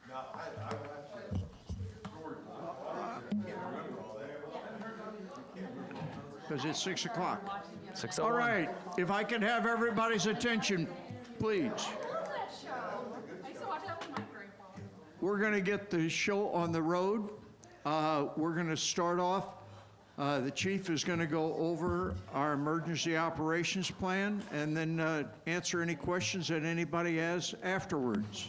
No, I watched it. I can't remember all that. Because it's 6 o'clock. 6:01. All right, if I could have everybody's attention, please. I love that show. I used to watch that with my grandpa. We're going to get the show on the road. We're going to start off. The chief is going to go over our emergency operations plan and then answer any questions that anybody has afterwards.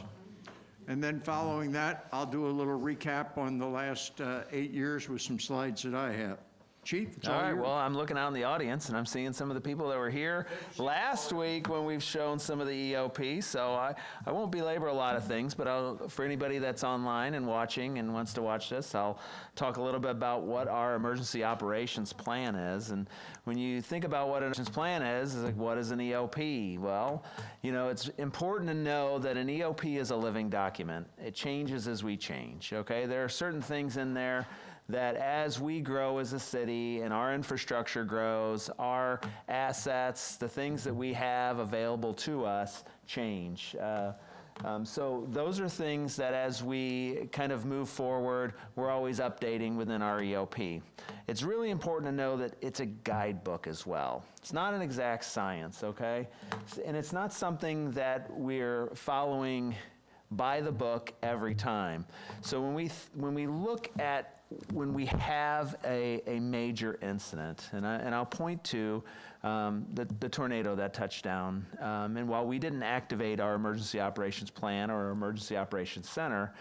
And then following that, I'll do a little recap on the last 8 years with some slides that I have. Chief, it's all All right, yours. well, I'm looking out in the audience, and I'm seeing some of the people that were here last week when we've shown some of the EOP, so I won't belabor a lot of things, but for anybody that's online and watching and wants to watch this, I'll talk a little bit about what our emergency operations plan is. And when you think about what an emergency plan is like, what is an EOP? Well, you know, it's important to know that an EOP is a living document. It changes as we change, okay? There are certain things in there that as we grow as a city and our infrastructure grows, our assets, the things that we have available to us change. So those are things that as we kind of move forward, we're always updating within our EOP. It's really important to know that it's a guidebook as well. It's not an exact science, okay? And it's not something that we're following by the book every time. So when we look at when we have a major incident, and I'll point to the tornado that touched down, and while we didn't activate our emergency operations plan or our emergency operations center,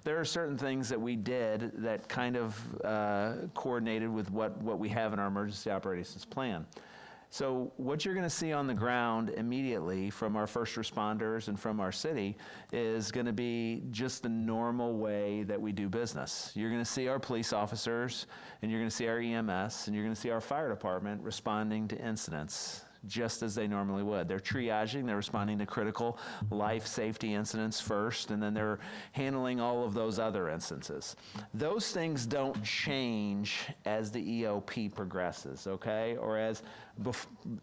there are certain things that we did that kind of coordinated with what we have in our emergency operations plan. So what you're going to see on the ground immediately from our first responders and from our city is going to be just the normal way that we do business. You're going to see our police officers, and you're going to see our EMS, and you're going to see our fire department responding to incidents just as they normally would. They're triaging, they're responding to critical life safety incidents first, and then they're handling all of those other instances. Those things don't change as the EOP progresses, okay? Or as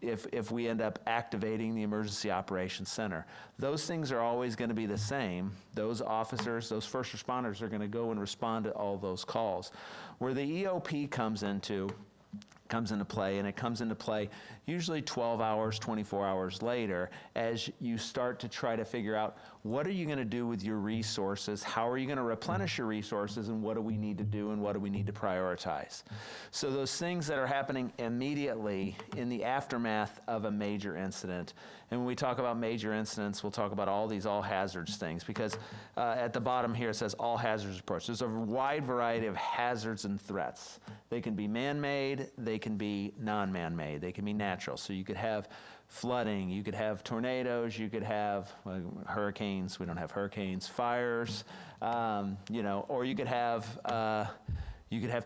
if we end up activating the Emergency Operations Center. Those things are always going to be the same. Those officers, those first responders are going to go and respond to all those calls. Where the EOP comes into play, and it comes into play usually 12 hours, 24 hours later, as you start to try to figure out what are you going to do with your resources, how are you going to replenish your resources, and what do we need to do and what do we need to prioritize. So those things that are happening immediately in the aftermath of a major incident, and when we talk about major incidents, we'll talk about all these all hazards things, because at the bottom here it says all hazards approach. There's a wide variety of hazards and threats. They can be man-made, they can be non-man-made, they can be natural. So you could have flooding, you could have tornadoes, you could have hurricanes, we don't have hurricanes, fires, or you could have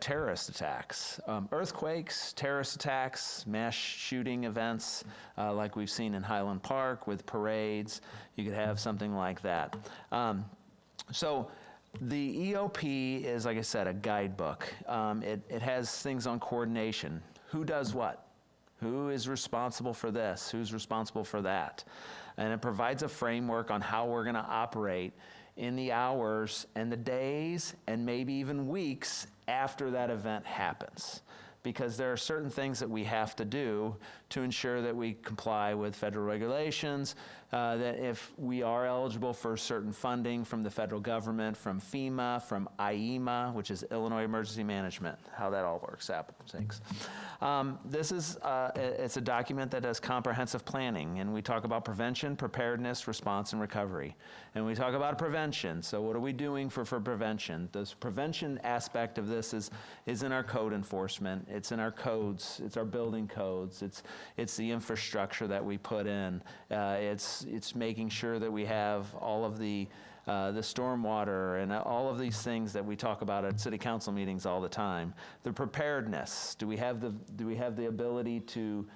terrorist attacks, earthquakes, terrorist attacks, mass shooting events like we've seen in Highland Park with parades. You could have something like that. So the EOP is, like I said, a guidebook. It has things on coordination. Who does what? Who is responsible for this? Who's responsible for that? And it provides a framework on how we're going to operate in the hours and the days and maybe even weeks after that event happens. Because there are certain things that we have to do to ensure that we comply with federal regulations, that if we are eligible for certain funding from the federal government, from FEMA, from IEMA, which is Illinois Emergency Management, how that all works out. Thanks. This is, it's a document that does comprehensive planning, and we talk about prevention, preparedness, response, and recovery. And we talk about prevention, so what are we doing for prevention? The prevention aspect of this is in our code enforcement, it's in our codes, it's our building codes, it's the infrastructure that we put in, it's making sure that we have all of the stormwater and all of these things that we talk about at city council meetings all the time. The preparedness, do we have the ability to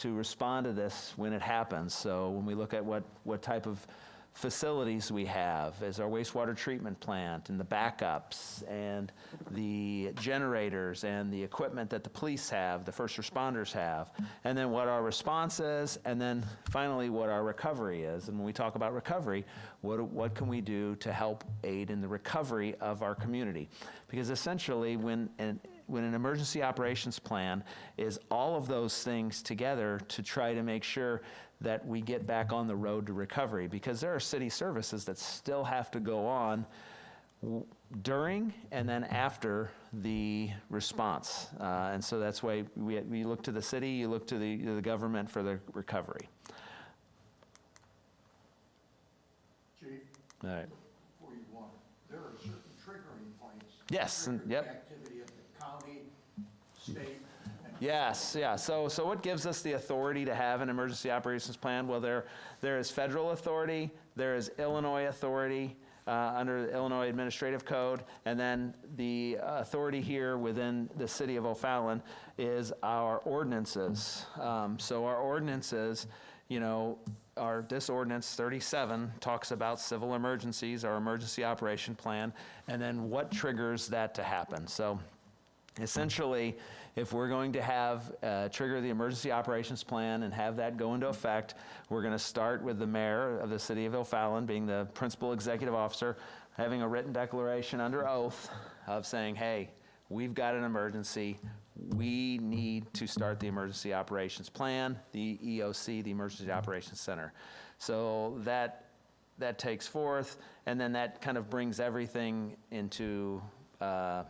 respond to this when it happens? So when we look at what type of facilities we have is our wastewater treatment plant and the backups and the generators and the equipment that the police have, the first responders have, and then what our response is, and then finally what our recovery is. And when we talk about recovery, what can we do to help aid in the recovery of our community? Because essentially when an emergency operations plan is all of those things together to try to make sure that we get back on the road to recovery, because there are city services that still have to go on during and then after the response. And so that's why we look to the city, you look to the government for the recovery. Chief, All right. before you want, there are certain triggering points. Yes, and- Trigger yep. the activity of the county, state, and Yes, yeah. So what gives us the authority to have an emergency operations plan? Well, there is federal authority, there is Illinois authority under the Illinois Administrative Code, and then the authority here within the city of O'Fallon is our ordinances. So our ordinances, you know, this ordinance 37 talks about civil emergencies, our emergency operation plan, and then what triggers that to happen. So essentially, if we're going to have trigger the emergency operations plan and have that go into effect, we're going to start with the mayor of the city of O'Fallon being the principal executive officer, having a written declaration under oath of saying, hey, we've got an emergency. We need to start the emergency operations plan, the EOC, the Emergency Operations Center. So that takes forth, and then that kind of brings everything into the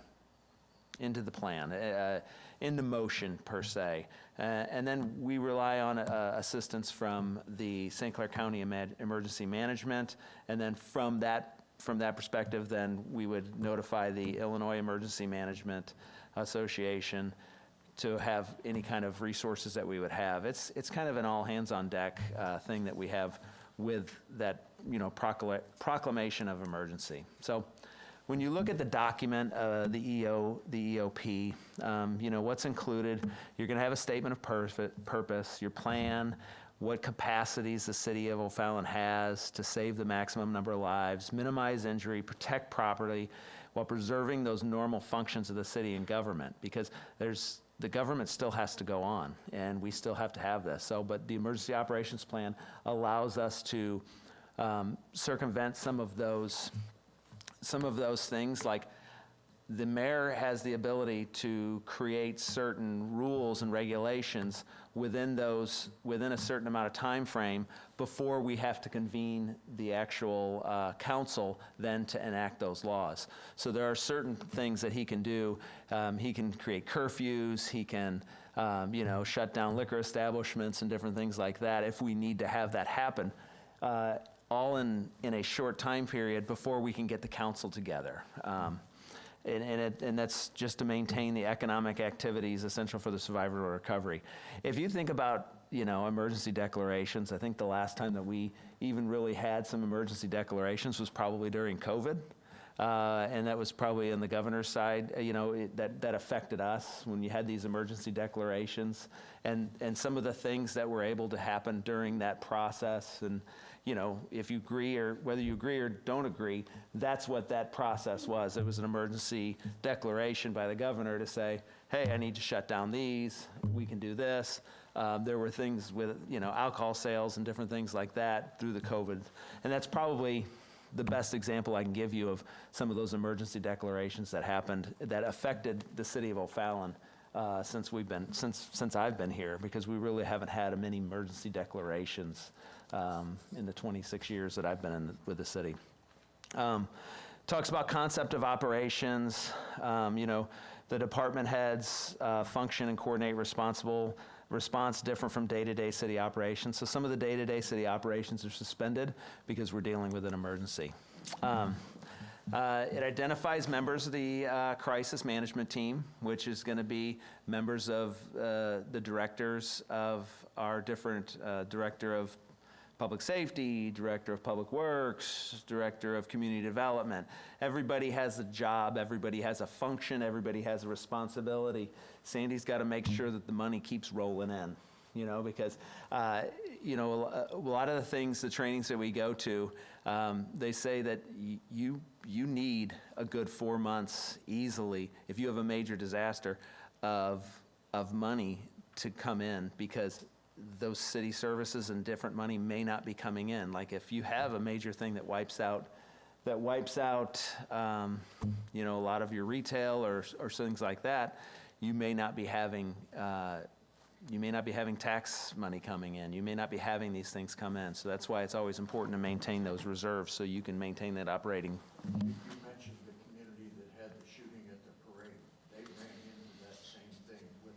plan, into motion per se. And then we rely on assistance from the St. Clair County Emergency Management, and then from that perspective, then we would notify the Illinois Emergency Management Association to have any kind of resources that we would have. It's kind of an all hands on deck thing that we have with that, you know, proclamation of emergency. So when you look at the document, the EOP, you know, what's included, you're going to have a statement of purpose, your plan, what capacities the city of O'Fallon has to save the maximum number of lives, minimize injury, protect property, while preserving those normal functions of the city and government, because the government still has to go on, and we still have to have this. So, but the emergency operations plan allows us to circumvent some of those things, like the mayor has the ability to create certain rules and regulations within a certain amount of time frame before we have to convene the actual council then to enact those laws. So there are certain things that he can do. He can create curfews, he can you know, shut down liquor establishments and different things like that if we need to have that happen. All in a short time period before we can get the council together. And that's just to maintain the economic activities essential for the survival or recovery. If you think about, you know, emergency declarations, I think the last time that we even really had some emergency declarations was probably during COVID. And that was probably on the governor's side, you know, that affected us when you had these emergency declarations and some of the things that were able to happen during that process. And, you know, if you agree or whether you agree or don't agree, that's what that process was. It was an emergency declaration by the governor to say, hey, I need to shut down these, we can do this. There were things with, you know, alcohol sales and different things like that through the COVID. And that's probably the best example I can give you of some of those emergency declarations that happened that affected the city of O'Fallon since I've been here, because we really haven't had many emergency declarations in the 26 years that I've been with the city. Talks about concept of operations, you know, the department heads function and coordinate response different from day-to-day city operations. So some of the day-to-day city operations are suspended because we're dealing with an emergency. It identifies members of the crisis management team, which is going to be members of the directors of our different director of public safety, director of public works, director of community development. Everybody has a job, everybody has a function, everybody has a responsibility. Sandy's got to make sure that the money keeps rolling in. you know, because, you know, a lot of the things, the trainings that we go to, they say that you need a good 4 months easily, if you have a major disaster, of money to come in, because those city services and different money may not be coming in. Like if you have a major thing that wipes out, you know, a lot of your retail or things like that, you may not be having tax money coming in. You may not be having these things come in. So that's why it's always important to maintain those reserves so you can maintain that operating. You mentioned the community that had the shooting at the parade. They ran into that same thing with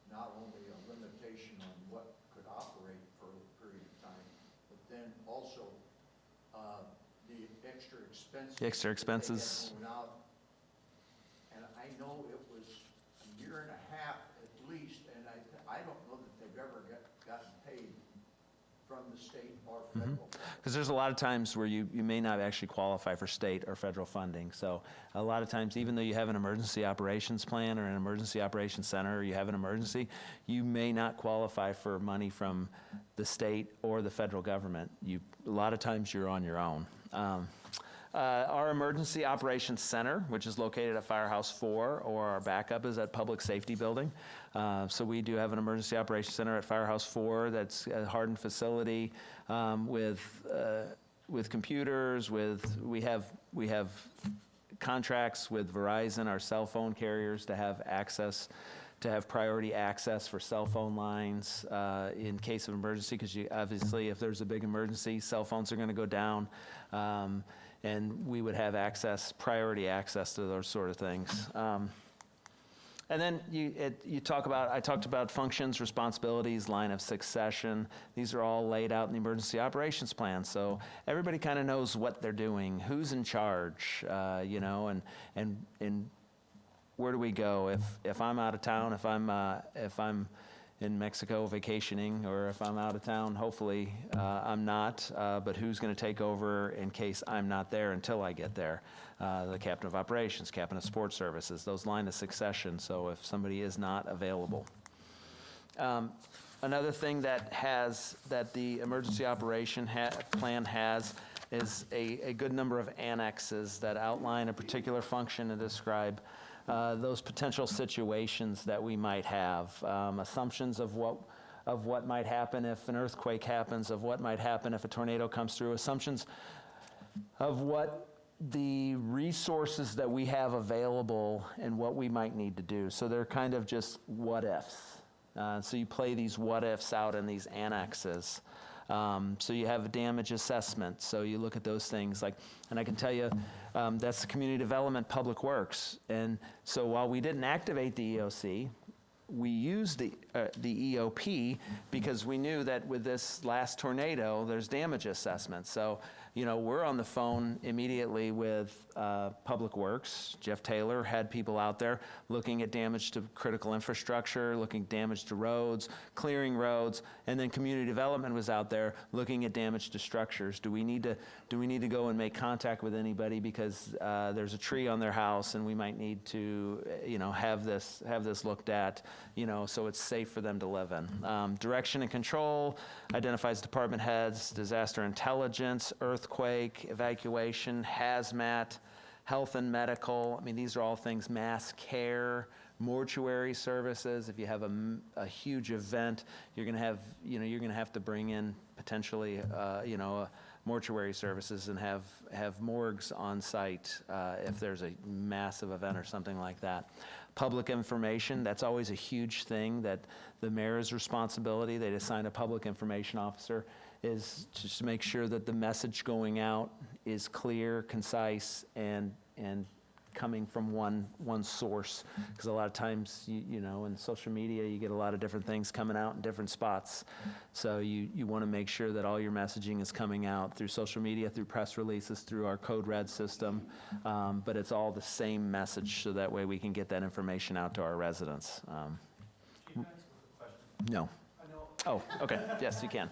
not only a limitation on what could operate for a period of time, but then also the extra expenses. The extra expenses. That they had going out. And I know it was a year and a half at least, and I don't know that they've ever gotten paid from the state or federal. Because there's a lot of times where you may not actually qualify for state or federal funding. So a lot of times, even though you have an emergency operations plan or an emergency operations center, or you have an emergency, you may not qualify for money from the state or the federal government. A lot of times you're on your own. Our Emergency Operations Center, which is located at Firehouse 4, or our backup is at Public Safety Building. So we do have an Emergency Operations Center at Firehouse 4 that's a hardened facility with computers. We have contracts with Verizon, our cell phone carriers, to have priority access for cell phone lines in case of emergency, because obviously if there's a big emergency, cell phones are going to go down. And we would have priority access to those sort of things. And then I talked about functions, responsibilities, line of succession. These are all laid out in the emergency operations plan. So everybody kind of knows what they're doing, who's in charge, you know, and where do we go if I'm out of town, if I'm in Mexico vacationing, or if I'm out of town, hopefully I'm not, but who's going to take over in case I'm not there until I get there? The captain of operations, captain of sports services, those line of succession, so if somebody is not available. Another thing that the emergency operation plan has is a good number of annexes that outline a particular function and describe those potential situations that we might have, assumptions of what might happen if an earthquake happens, of what might happen if a tornado comes through, assumptions of what the resources that we have available and what we might need to do. So they're kind of just what ifs. So you play these what ifs out in these annexes. So you have a damage assessment. So you look at those things and I can tell you, that's the community development, public works. And so while we didn't activate the EOC, we used the EOP because we knew that with this last tornado, there's damage assessment. So, you know, we're on the phone immediately with Public Works. Jeff Taylor had people out there looking at damage to critical infrastructure, looking at damage to roads, clearing roads, and then community development was out there looking at damage to structures. Do we need to go and make contact with anybody because there's a tree on their house and we might need to, you know, have this looked at, you know, so it's safe for them to live in. Direction and control identifies department heads, disaster intelligence, earthquake, evacuation, hazmat, health and medical. I mean, these are all things, mass care, mortuary services. If you have a huge event, you're going to have to bring in potentially, mortuary services and have morgues on site if there's a massive event or something like that. Public information, that's always a huge thing that the mayor's responsibility. They'd assign a public information officer is just to make sure that the message going out is clear, concise, and coming from one source. Because a lot of times, you know, in social media, you get a lot of different things coming out in different spots. So you want to make sure that all your messaging is coming out through social media, through press releases, through our Code Red system, but it's all the same message, so that way we can get that information out to our residents. No. Oh, okay. Yes, you can.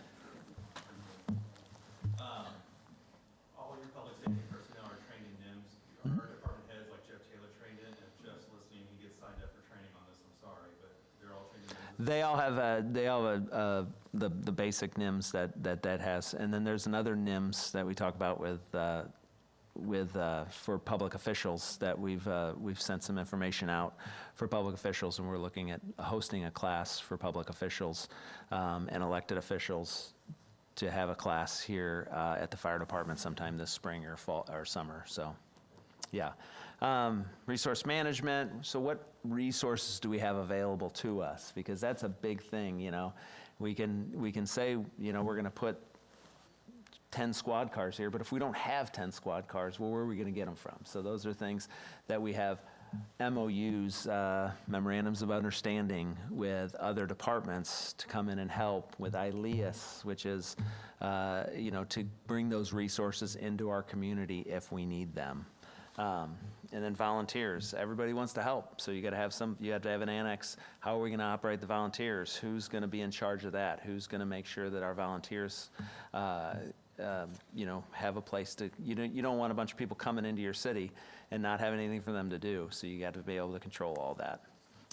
All your public safety personnel are trained in NIMS. Our department heads, like Jeff Taylor, trained in. If Jeff's listening, he gets signed up for training on this. I'm sorry, but they're all trained in NIMS. They all have the basic NIMS that has, and then there's another NIMS that we talk about with for public officials that we've sent some information out for public officials, and we're looking at hosting a class for public officials and elected officials to have a class here at the fire department sometime this spring or fall or summer. So, yeah. Resource management. So what resources do we have available to us? Because that's a big thing, you know. We can say, you know, we're going to put 10 squad cars here, but if we don't have 10 squad cars, well, where are we going to get them from? So those are things that we have MOUs, memorandums of understanding with other departments to come in and help with ILEAS, which is, you know, to bring those resources into our community if we need them. And then volunteers. Everybody wants to help, so you got to have you have to have an annex. How are we going to operate the volunteers? Who's going to be in charge of that? Who's going to make sure that our volunteers, you know, have a place to, you don't want a bunch of people coming into your city and not having anything for them to do, so you got to be able to control all that.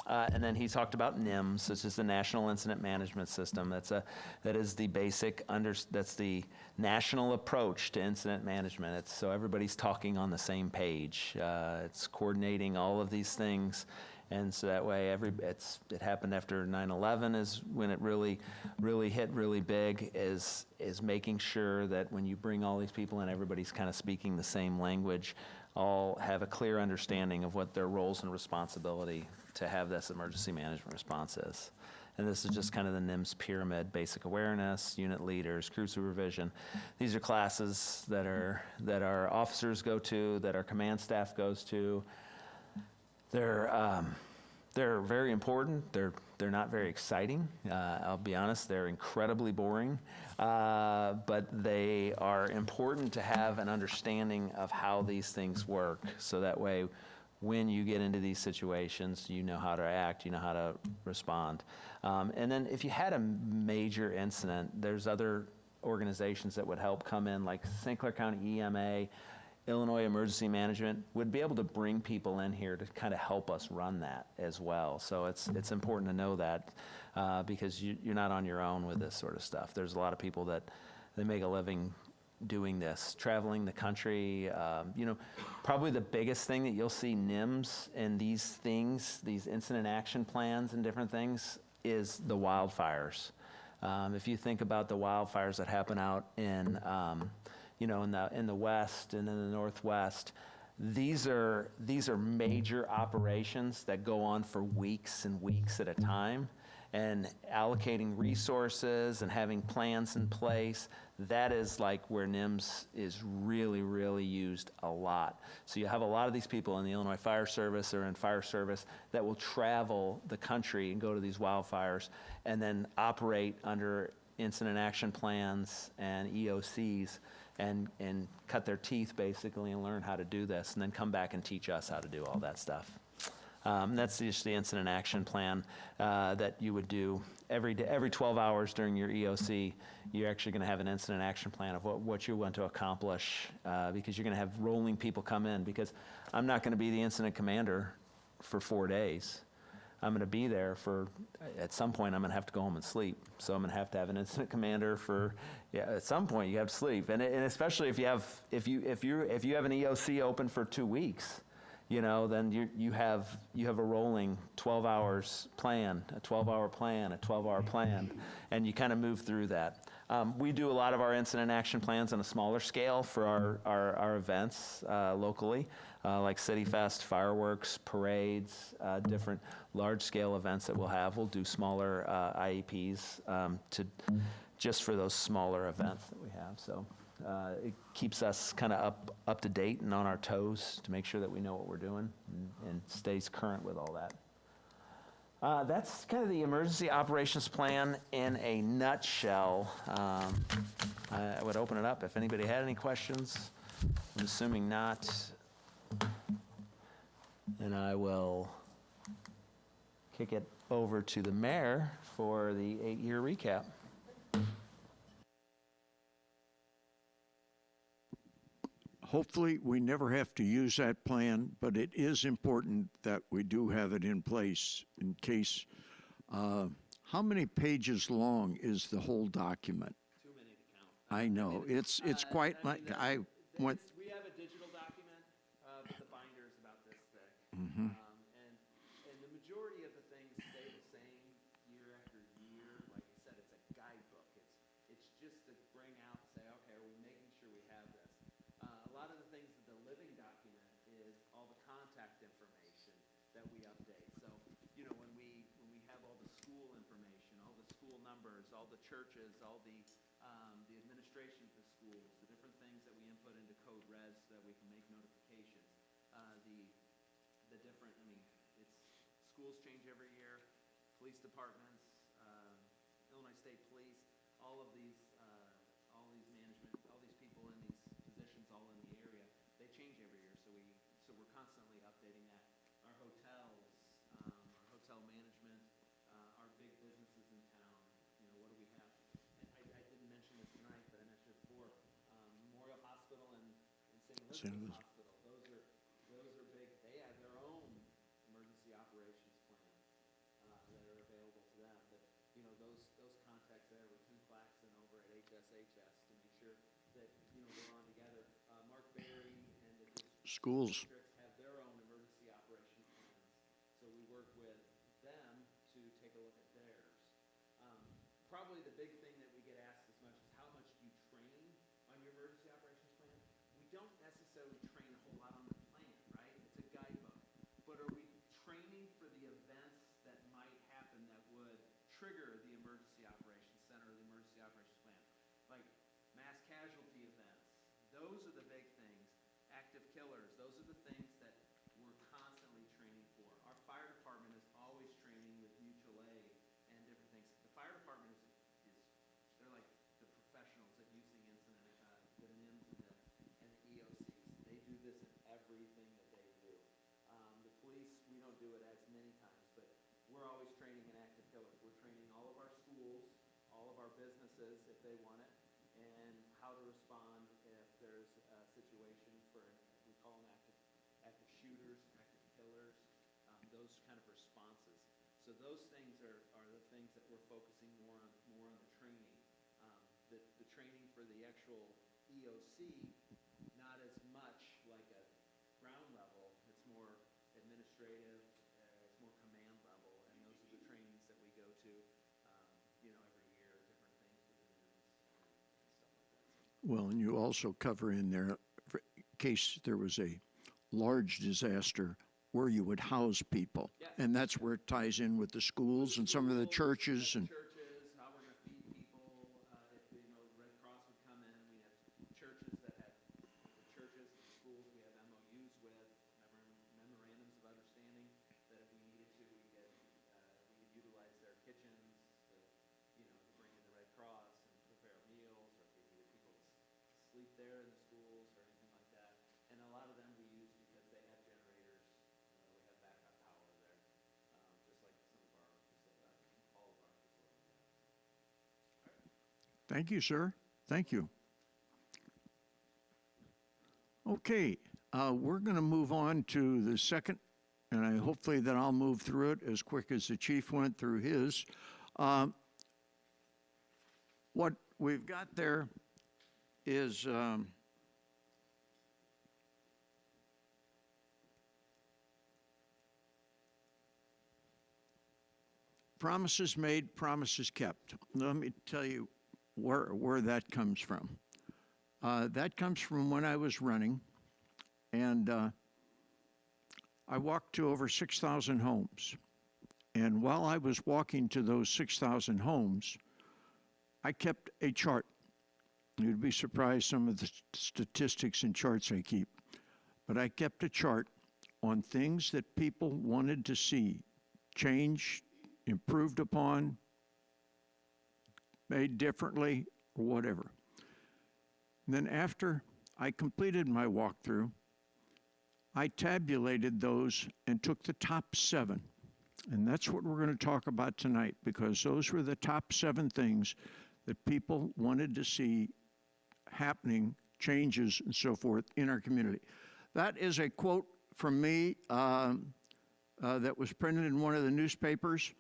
And then he talked about NIMS, which is the National Incident Management System. That is the basic, that's the national approach to incident management. So everybody's talking on the same page. It's coordinating all of these things. And so that way, it happened after 9/11 is when it really hit really big, is making sure that when you bring all these people in, everybody's kind of speaking the same language, all have a clear understanding of what their roles and responsibility to have this emergency management response is. And this is just kind of the NIMS pyramid: basic awareness, unit leaders, crew supervision. These are classes that our officers go to, that our command staff goes to. They're very important. They're not very exciting. I'll be honest, they're incredibly boring. But they are important to have an understanding of how these things work, so that way when you get into these situations, you know how to act, you know how to respond. And then if you had a major incident, there's other organizations that would help come in, like St. Clair County EMA, Illinois Emergency Management, would be able to bring people in here to kind of help us run that as well. So it's important to know that because you're not on your own with this sort of stuff. There's a lot of people that they make a living doing this, traveling the country. You know, probably the biggest thing that you'll see NIMS and these things, these incident action plans and different things, is the wildfires. If you think about the wildfires that happen out in you know, in the west and in the northwest, these are major operations that go on for weeks and weeks at a time, and allocating resources and having plans in place. That is like where NIMS is really, really used a lot. So you have a lot of these people in the Illinois Fire Service or in fire service that will travel the country and go to these wildfires and then operate under incident action plans and EOCs and cut their teeth basically and learn how to do this, and then come back and teach us how to do all that stuff. That's just the incident action plan that you would do every day, every 12 hours during your EOC. You're actually going to have an incident action plan of what you want to accomplish, because you're going to have rolling people come in, because I'm not going to be the incident commander for 4 days. I'm going to be there for, at some point, I'm going to have to go home and sleep. So I'm going to have an incident commander for, yeah, at some point you have to sleep. And especially if you have an EOC open for 2 weeks, you know, then you have a rolling 12 hours plan, a 12-hour plan, a 12-hour plan, and you kind of move through that. We do a lot of our incident action plans on a smaller scale for our events locally, like City Fest, fireworks, parades, different large-scale events that we'll have. We'll do smaller IEPs just for those smaller events that we have. So it keeps us kind of up to date and on our toes to make sure that we know what we're doing and stays current with all that. That's kind of the emergency operations plan in a nutshell. I would open it up if anybody had any questions. I'm assuming not. And I will kick it over to the mayor for the 8-year recap. Hopefully, we never have to use that plan, but it is important that we do have it in place in case How many pages long is the whole document? Too many to count. I know, it's quite like, I went, We have a digital document, but the binder is about this thick. Mm-hmm. And the majority of the things stay the same year after year. Like I said, it's a guidebook. It's just to bring out, say, okay, are we making sure we have this? A lot of the things that the living document is all the contact information that we update. So, you know, when we have all the school information, all the school numbers, all the churches, all the administration of the schools, the different things that we input into Code Res so that we can make notifications, the different, I mean, it's, schools change every year, police departments, Illinois State Police, all these management, all these people in these positions all in the area, they change every year, so we're constantly updating that. Our hotels, our hotel management, our big businesses in town, you know, what do we have? And I didn't mention this tonight, but I mentioned it before, Memorial Hospital and St. Elizabeth's Hospital, those are big, they have their own emergency operations plan, that are available to them, but, you know, those contacts there with Tim Claxton over at HSHS to make sure that, you know, we're on together. Mark Berry and the schools. districts have their own emergency operation plans, so we work with them to take a look at theirs. Probably the big thing that we get asked as much is how much do you train on your emergency operations plan? We don't necessarily train a whole lot on the plan, right? It's a guidebook. But are we training for the events that might happen that would trigger the emergency operations center or the emergency operations plan? Like mass casualty events, those are the big things. Active killers, those are the things that we're constantly training for. Our fire department is always training with mutual aid and different things. The fire department is they're like the professionals at using incident, the NIMS and the EOCs. They do this in everything that they do. The police, we don't do it as many times, but we're always training in active killers. We're training all of our schools, all of our businesses if they want it, and how to respond if there's a situation for, we call them active shooters, active killers, those kind of responses. So those things are the things that we're focusing more on the training. The training for the actual EOC, not as much like a ground level, it's more administrative, it's more command level, and those are the trainings that we go to, you know, every year, different things with the NIMS and stuff like that. Well, and you also cover in there, in case there was a large disaster, where you would house people. Yes. And that's where it ties in with the schools and some of the churches and, Churches, how we're gonna feed people, if, you know, Red Cross would come in, we have churches that have, churches and schools we have MOUs with, memorandums of understanding, that if we needed to, we could utilize their kitchens to, you know, to bring in the Red Cross and prepare meals, or if we needed people to sleep there in the schools or anything like that. And a lot of them we use because they have generators, we have backup power there, just like some of our, all of our facilities. thank you, sir. Thank you. Okay, we're going to move on to the second, and hopefully that I'll move through it as quick as the chief went through his. What we've got there is promises made, promises kept. Let me tell you where that comes from. That comes from when I was running, and I walked to over 6,000 homes. And while I was walking to those 6,000 homes, I kept a chart. You'd be surprised some of the statistics and charts I keep. But I kept a chart on things that people wanted to see changed, improved upon, made differently, or whatever. And then after I completed my walkthrough, I tabulated those and took the top 7. And that's what we're going to talk about tonight, because those were the top 7 things that people wanted to see happening, changes and so forth in our community. That is a quote from me that was printed in one of the newspapers.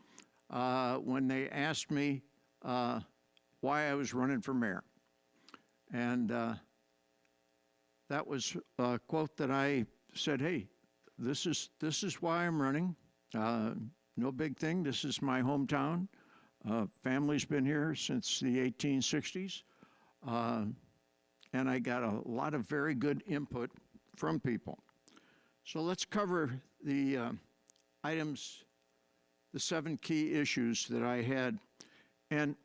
when they asked me why I was running for mayor. And that was a quote that I said, hey, this is why I'm running. No big thing. This is my hometown. Family's been here since the 1860s. And I got a lot of very good input from people. So let's cover the items, the 7 key issues that I had. And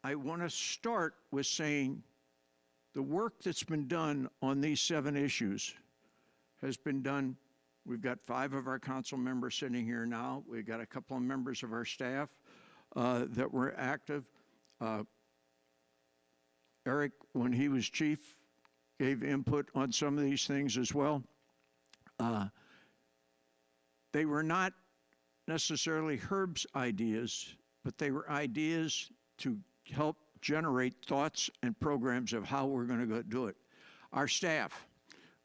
I want to start with saying the work that's been done on these 7 issues has been done. We've got 5 of our council members sitting here now. We've got a couple of members of our staff that were active. Eric, when he was chief, gave input on some of these things as well. They were not necessarily Herb's ideas, but they were ideas to help generate thoughts and programs of how we're going to go do it. Our staff,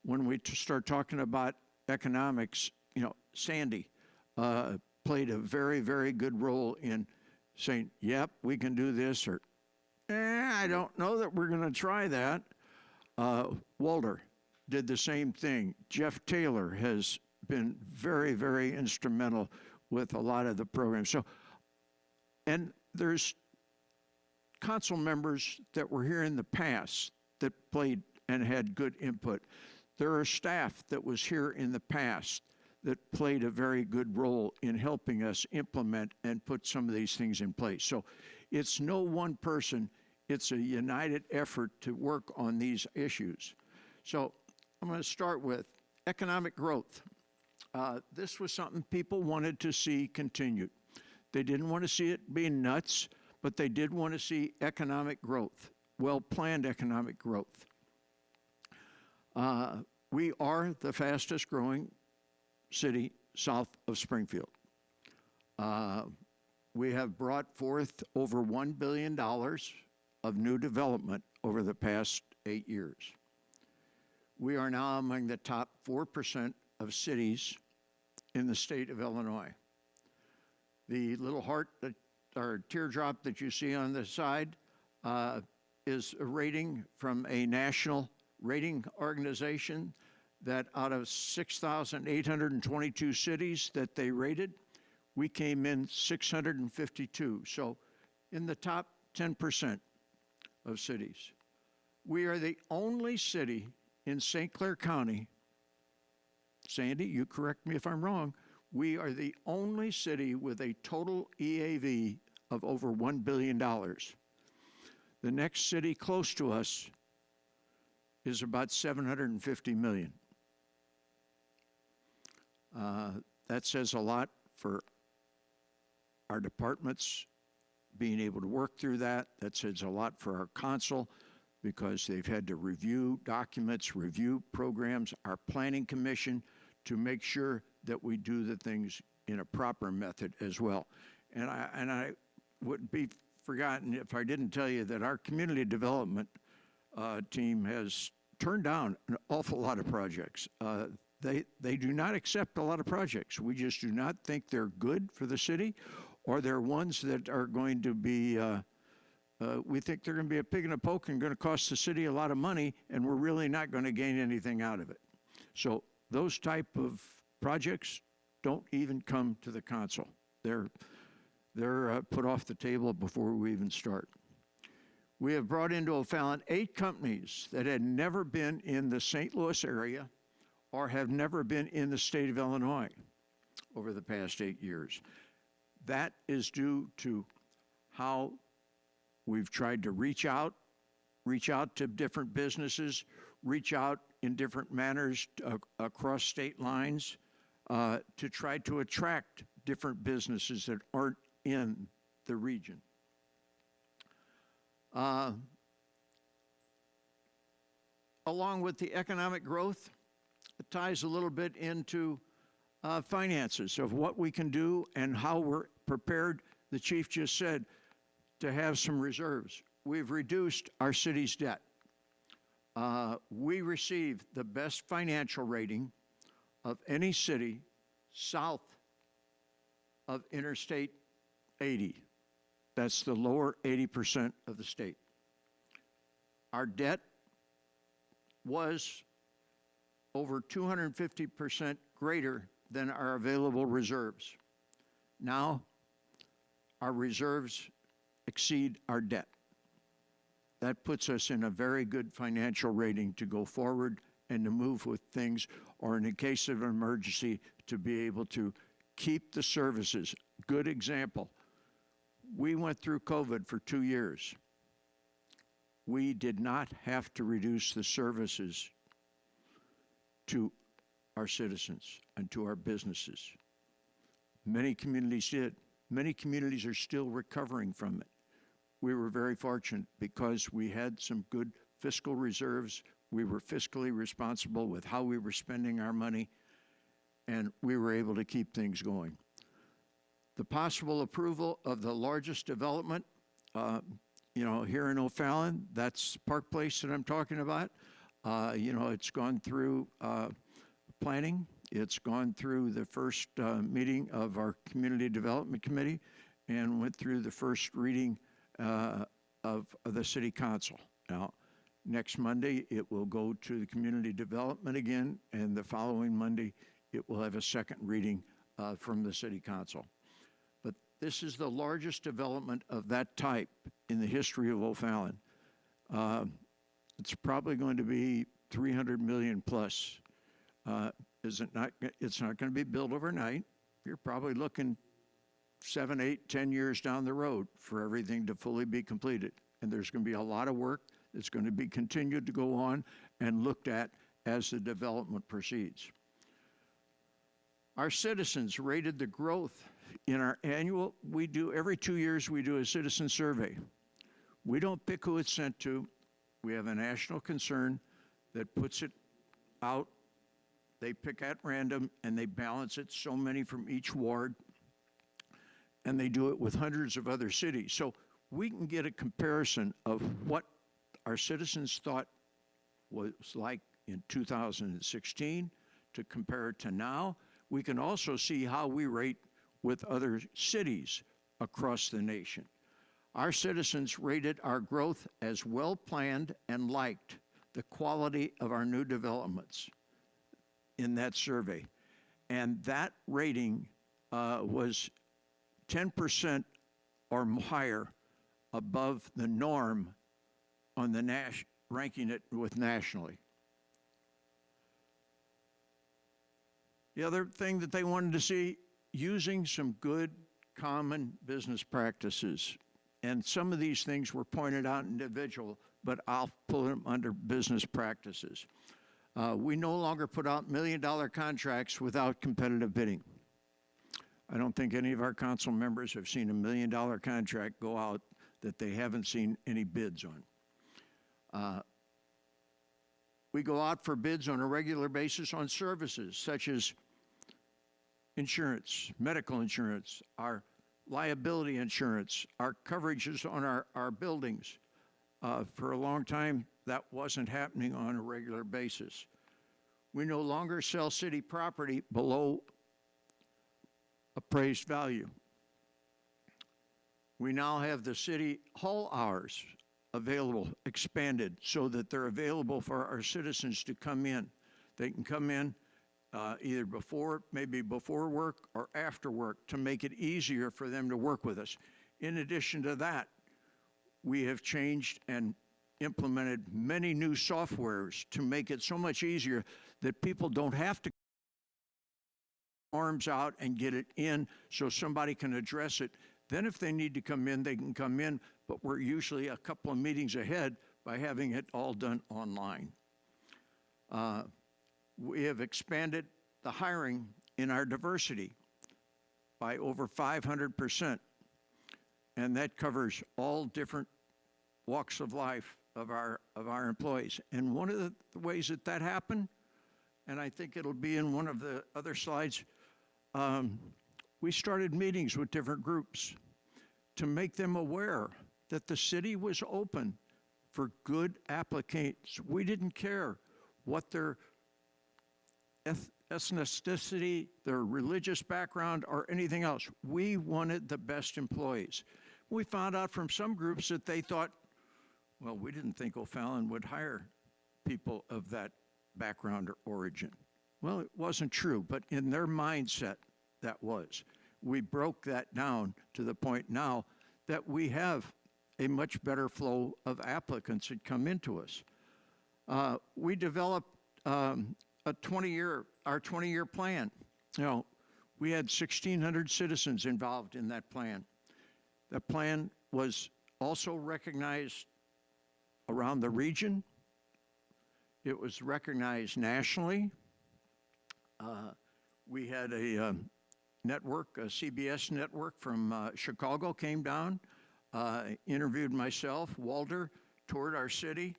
when we start talking about economics, you know, Sandy played a very, very good role in saying, yep, we can do this, or I don't know that we're going to try that. Walter did the same thing. Jeff Taylor has been very, very instrumental with a lot of the programs. So, and there's council members that were here in the past that played and had good input. There are staff that was here in the past that played a very good role in helping us implement and put some of these things in place. So it's no one person, it's a united effort to work on these issues. So I'm going to start with economic growth. This was something people wanted to see continued. They didn't want to see it being nuts, but they did want to see economic growth, well-planned economic growth. We are the fastest growing city south of Springfield. We have brought forth over $1 billion of new development over the past 8 years. We are now among the top 4% of cities in the state of Illinois. The little heart that, or teardrop that you see on the side is a rating from a national rating organization that out of 6,822 cities that they rated, we came in 652. So in the top 10% of cities. We are the only city in St. Clair County, Sandy, you correct me if I'm wrong, we are the only city with a total EAV of over $1 billion. The next city close to us is about 750 million. That says a lot for our departments being able to work through that. That says a lot for our council because they've had to review documents, review programs, our planning commission to make sure that we do the things in a proper method as well. And I wouldn't be forgotten if I didn't tell you that our community development team has turned down an awful lot of projects. They do not accept a lot of projects. We just do not think they're good for the city, or they're ones that are going to be, we think they're going to be a pig in a poke and going to cost the city a lot of money, and we're really not going to gain anything out of it. So those type of projects don't even come to the council. They're put off the table before we even start. We have brought into O'Fallon 8 companies that had never been in the St. Louis area or have never been in the state of Illinois over the past 8 years. That is due to how we've tried to reach out to different businesses, reach out in different manners across state lines to try to attract different businesses that aren't in the region. Along with the economic growth, it ties a little bit into finances of what we can do and how we're prepared, the chief just said, to have some reserves. We've reduced our city's debt. We received the best financial rating of any city south of Interstate 80. That's the lower 80% of the state. Our debt was over 250% greater than our available reserves. Now, our reserves exceed our debt. That puts us in a very good financial rating to go forward and to move with things, or in the case of an emergency, to be able to keep the services. Good example. We went through COVID for 2 years. We did not have to reduce the services to our citizens and to our businesses. Many communities did. Many communities are still recovering from it. We were very fortunate because we had some good fiscal reserves. We were fiscally responsible with how we were spending our money, and we were able to keep things going. The possible approval of the largest development, here in O'Fallon, that's Park Place that I'm talking about. It's gone through planning. It's gone through the first meeting of our Community Development Committee and went through the first reading of the City Council. Now, next Monday, it will go to the Community Development again, and the following Monday, it will have a second reading from the City Council. But this is the largest development of that type in the history of O'Fallon. It's probably going to be 300 million plus. It's not going to be built overnight. You're probably looking 7, 8, 10 years down the road for everything to fully be completed. And there's going to be a lot of work that's going to be continued to go on and looked at as the development proceeds. Our citizens rated the growth in our annual, every 2 years we do a citizen survey. We don't pick who it's sent to. We have a national concern that puts it out. They pick at random and they balance it, so many from each ward, and they do it with hundreds of other cities. So we can get a comparison of what our citizens thought was like in 2016 to compare it to now. We can also see how we rate with other cities across the nation. Our citizens rated our growth as well-planned and liked the quality of our new developments in that survey. And that rating was 10% or higher above the norm on the ranking it with nationally. The other thing that they wanted to see, using some good common business practices. And some of these things were pointed out individual, but I'll pull them under business practices. We no longer put out $1 million contracts without competitive bidding. I don't think any of our council members have seen $1 million contract go out that they haven't seen any bids on. We go out for bids on a regular basis on services such as insurance, medical insurance, our liability insurance, our coverages on our buildings. For a long time, that wasn't happening on a regular basis. We no longer sell city property below appraised value. We now have the city hall hours available, expanded, so that they're available for our citizens to come in. They can come in either maybe before work or after work, to make it easier for them to work with us. In addition to that, we have changed and implemented many new softwares to make it so much easier that people don't have to arms out and get it in so somebody can address it. Then if they need to come in, they can come in, but we're usually a couple of meetings ahead by having it all done online. We have expanded the hiring in our diversity by over 500%, and that covers all different walks of life of our employees. And one of the ways that happened, and I think it'll be in one of the other slides, we started meetings with different groups to make them aware that the city was open for good applicants. We didn't care what their ethnicity, their religious background, or anything else. We wanted the best employees. We found out from some groups that they thought, well, we didn't think O'Fallon would hire people of that background or origin. Well, it wasn't true, but in their mindset, that was. We broke that down to the point now that we have a much better flow of applicants that come into us. We developed our 20-year plan. You know, we had 1,600 citizens involved in that plan. The plan was also recognized around the region. It was recognized nationally. We had a network, a CBS network from Chicago came down, interviewed myself, Walter, toured our city,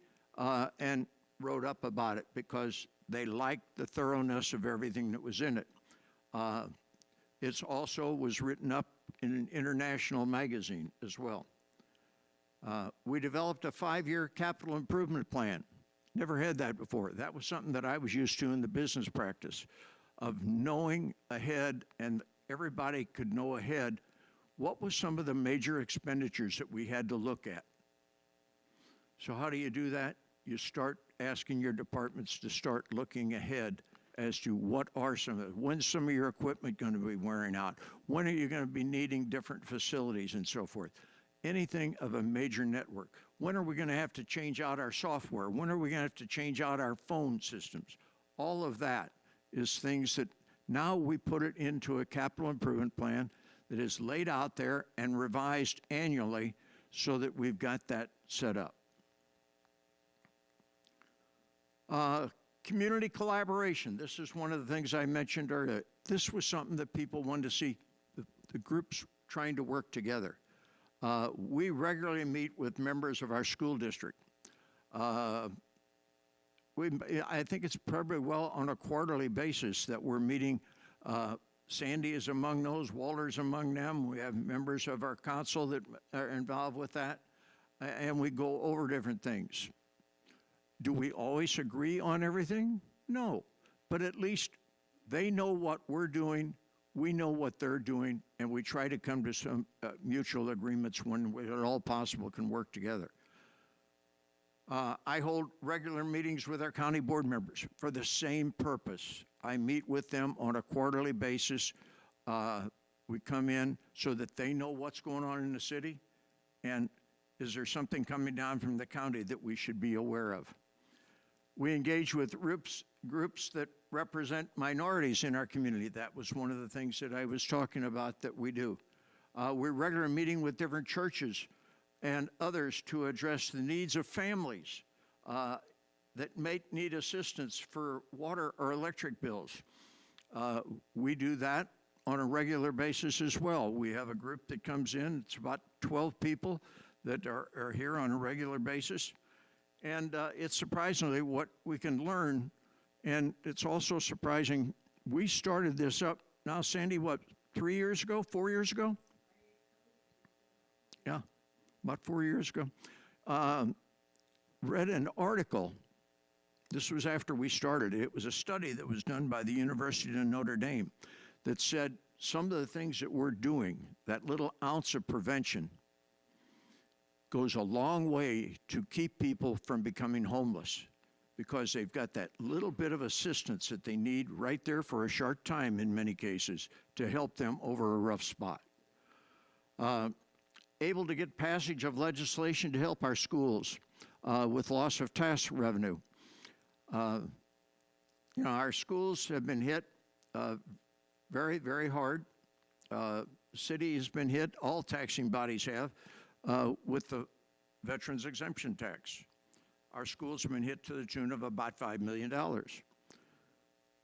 and wrote up about it because they liked the thoroughness of everything that was in it. It also was written up in an international magazine as well. We developed a 5-year capital improvement plan. Never had that before. That was something that I was used to in the business practice of knowing ahead, and everybody could know ahead what was some of the major expenditures that we had to look at. So how do you do that? You start asking your departments to start looking ahead as to what are when's some of your equipment going to be wearing out? When are you going to be needing different facilities and so forth? Anything of a major network. When are we going to have to change out our software? When are we going to have to change out our phone systems? All of that is things that now we put it into a capital improvement plan that is laid out there and revised annually so that we've got that set up. Community collaboration. This is one of the things I mentioned earlier. This was something that people wanted to see, the groups trying to work together. We regularly meet with members of our school district. I think it's probably well on a quarterly basis that we're meeting. Sandy is among those, Walter's among them. We have members of our council that are involved with that, and we go over different things. Do we always agree on everything? No, but at least they know what we're doing, we know what they're doing, and we try to come to some mutual agreements when at all possible can work together. I hold regular meetings with our county board members for the same purpose. I meet with them on a quarterly basis. We come in so that they know what's going on in the city, and is there something coming down from the county that we should be aware of? We engage with groups that represent minorities in our community. That was one of the things that I was talking about that we do. We're regularly meeting with different churches and others to address the needs of families that may need assistance for water or electric bills. We do that on a regular basis as well. We have a group that comes in. It's about 12 people that are here on a regular basis. And it's surprisingly what we can learn. And it's also surprising, we started this up now, Sandy, what, 3 years ago, 4 years ago? Yeah, about 4 years ago. Read an article. This was after we started. It was a study that was done by the University of Notre Dame that said some of the things that we're doing, that little ounce of prevention, goes a long way to keep people from becoming homeless because they've got that little bit of assistance that they need right there for a short time in many cases to help them over a rough spot. Able to get passage of legislation to help our schools with loss of tax revenue. You know, our schools have been hit very, very hard. City has been hit, all taxing bodies have, with the veterans exemption tax. Our schools have been hit to the tune of about $5 million.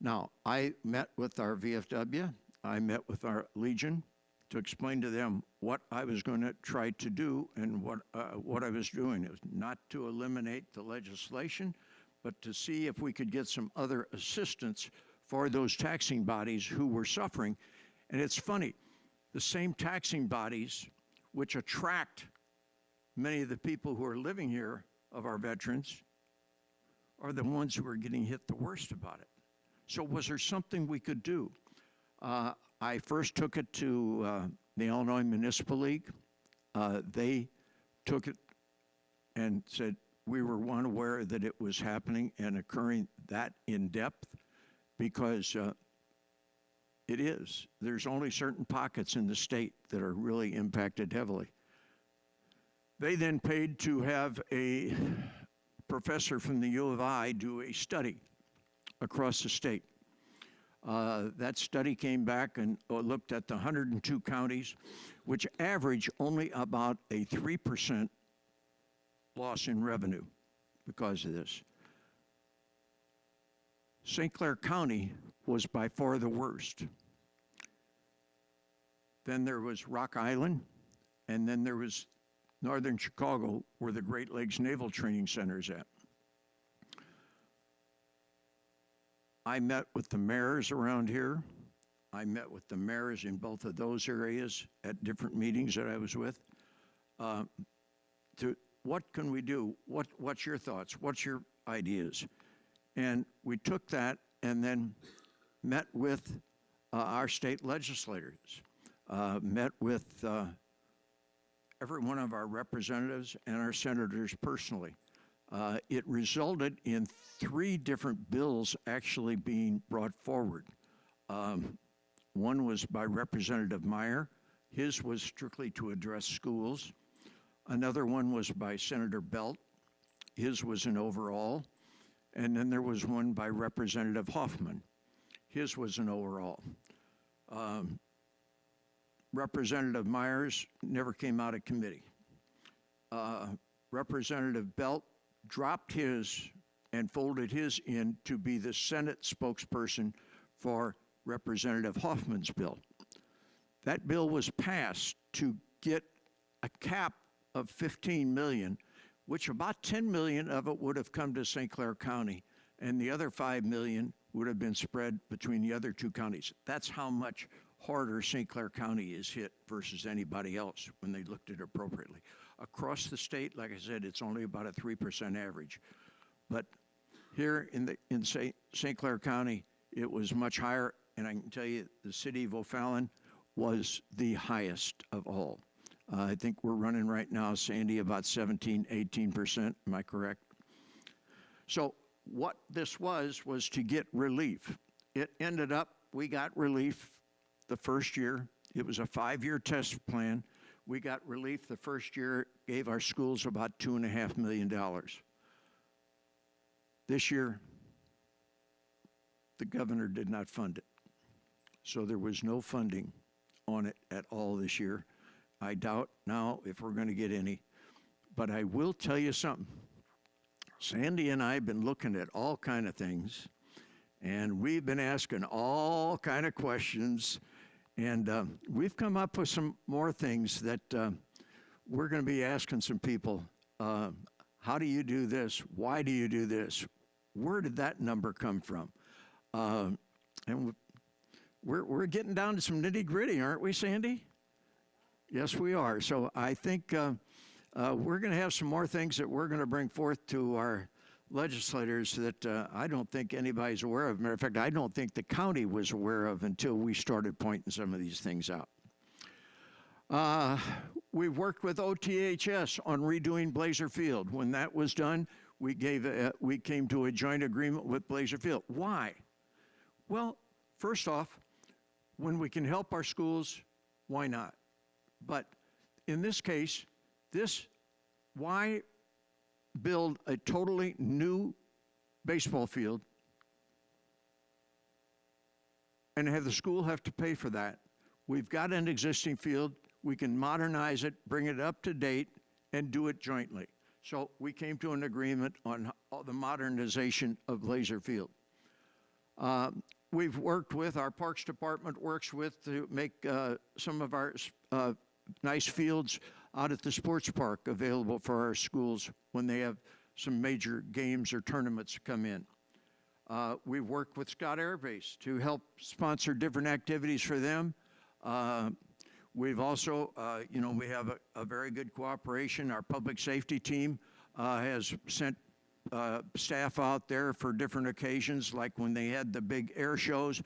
Now, I met with our VFW, I met with our Legion to explain to them what I was going to try to do and what I was doing. It was not to eliminate the legislation, but to see if we could get some other assistance for those taxing bodies who were suffering. And it's funny, the same taxing bodies which attract many of the people who are living here of our veterans are the ones who are getting hit the worst about it. So was there something we could do? I first took it to the Illinois Municipal League. They took it and said we were unaware that it was happening and occurring that in depth because it is. There's only certain pockets in the state that are really impacted heavily. They then paid to have a professor from the U of I do a study across the state. That study came back and looked at the 102 counties, which average only about a 3% loss in revenue because of this. St. Clair County was by far the worst. Then there was Rock Island, and then there was northern Chicago, where the Great Lakes Naval Training Center is at. I met with the mayors around here. I met with the mayors in both of those areas at different meetings that I was with. What can we do? What's your thoughts? What's your ideas? And we took that and then met with our state legislators, met with every one of our representatives and our senators personally. It resulted in 3 different bills actually being brought forward. One was by Representative Meyer. His was strictly to address schools. Another one was by Senator Belt. His was an overall. And then there was one by Representative Hoffman. His was an overall. Representative Myers never came out of committee. Representative Belt dropped his and folded his in to be the Senate spokesperson for Representative Hoffman's bill. That bill was passed to get a cap of 15 million, which about 10 million of it would have come to St. Clair County, and the other 5 million would have been spread between the other 2 counties. That's how much harder St. Clair County is hit versus anybody else when they looked at it appropriately. Across the state, like I said, it's only about a 3% average. But here in St. Clair County, it was much higher, and I can tell you the city of O'Fallon was the highest of all. I think we're running right now, Sandy, about 17, 18%. Am I correct? So what this was to get relief. It ended up, we got relief the first year. It was a 5-year test plan. We got relief the first year, gave our schools about $2.5 million. This year, the governor did not fund it. So there was no funding on it at all this year. I doubt now if we're going to get any. But I will tell you something. Sandy and I have been looking at all kind of things, and we've been asking all kind of questions, and we've come up with some more things that we're going to be asking some people. How do you do this? Why do you do this? Where did that number come from? And we're getting down to some nitty-gritty, aren't we, Sandy? Yes, we are. So I think we're going to have some more things that we're going to bring forth to our legislators that I don't think anybody's aware of. Matter of fact, I don't think the county was aware of until we started pointing some of these things out. We've worked with OTHS on redoing Blazer Field. When that was done, we came to a joint agreement with Blazer Field. Why? Well, first off, when we can help our schools, why not? But in this case, why build a totally new baseball field and have the school have to pay for that? We've got an existing field. We can modernize it, bring it up to date, and do it jointly. So we came to an agreement on the modernization of Blazer Field. We've worked with, our Parks Department works with to make some of our nice fields out at the sports park available for our schools when they have some major games or tournaments come in. We've worked with Scott Air Base to help sponsor different activities for them. We've also, we have a very good cooperation. Our public safety team has sent staff out there for different occasions, like when they had the big air shows.